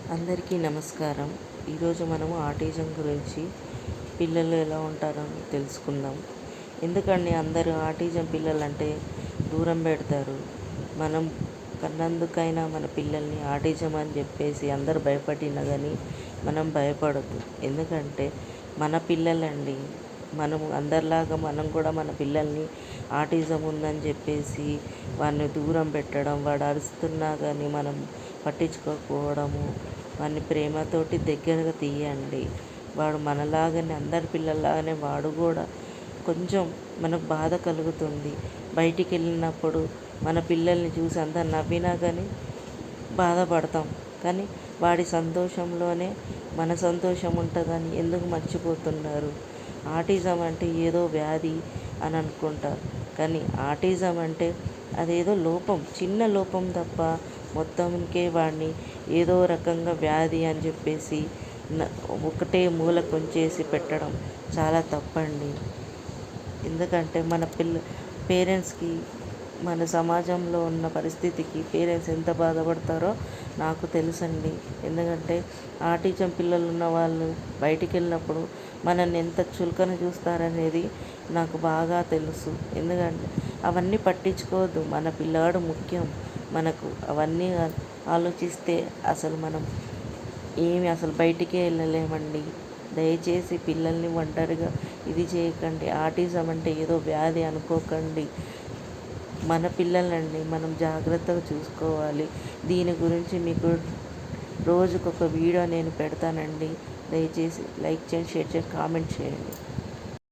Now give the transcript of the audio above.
అందరికీ నమస్కారం. ఈరోజు మనము ఆటిజం గురించి పిల్లలు ఎలా ఉంటారో తెలుసుకుందాం. ఎందుకండి అందరూ ఆటిజం పిల్లలంటే దూరం పెడతారు. మనం కన్నందుకైనా మన పిల్లల్ని ఆటిజం అని చెప్పేసి అందరు భయపడినా కానీ మనం భయపడద్దు. ఎందుకంటే మన పిల్లలండి. మనము అందరిలాగా మనం కూడా మన పిల్లల్ని ఆటిజం ఉందని చెప్పేసి వాడిని దూరం పెట్టడం, వాడు అరుస్తున్నా కానీ మనం పట్టించుకోకపోవడము, వాడిని ప్రేమతోటి దగ్గరగా తీయండి. వాడు మనలాగానే అందరి పిల్లల్లాగానే వాడు కూడా కొంచెం మనకు బాధ కలుగుతుంది. బయటికి వెళ్ళినప్పుడు మన పిల్లల్ని చూసి అంతా నవ్వినా కానీ బాధపడతాం. కానీ వాడి సంతోషంలోనే మన సంతోషం ఉంటుందని ఎందుకు మర్చిపోతున్నారు? ఆటిజం అంటే ఏదో వ్యాధి అని అనుకుంటారు. కానీ ఆటిజం అంటే అదేదో లోపం, చిన్న లోపం తప్ప మొత్తంకే వాడిని ఏదో రకంగా వ్యాధి అని చెప్పేసి ఒకటే మూల కొంచేసి పెట్టడం చాలా తప్పండి. ఎందుకంటే మన పేరెంట్స్కి, మన సమాజంలో ఉన్న పరిస్థితికి పేరెంట్స్ ఎంత బాధపడతారో నాకు తెలుసండి. ఎందుకంటే ఆటిజం పిల్లలు ఉన్న వాళ్ళు బయటికి వెళ్ళినప్పుడు మనల్ని ఎంత చులకన చూస్తారనేది నాకు బాగా తెలుసు. ఎందుకంటే అవన్నీ పట్టించుకోవద్దు. మన పిల్లాడు ముఖ్యం మనకు. అవన్నీ ఆలోచిస్తే అసలు మనం అసలు బయటికే వెళ్ళలేమండి. దయచేసి పిల్లల్ని ఒంటరిగా ఇది చేయకండి. ఆటిజం అంటే ఏదో వ్యాధి అనుకోకండి. మన పిల్లలండి, మనం జాగ్రత్తగా చూసుకోవాలి. దీని గురించి మీకు రోజుకొక వీడియో నేను పెడతానండి. దయచేసి లైక్ చేయండి, షేర్ చేయండి, కామెంట్ చేయండి.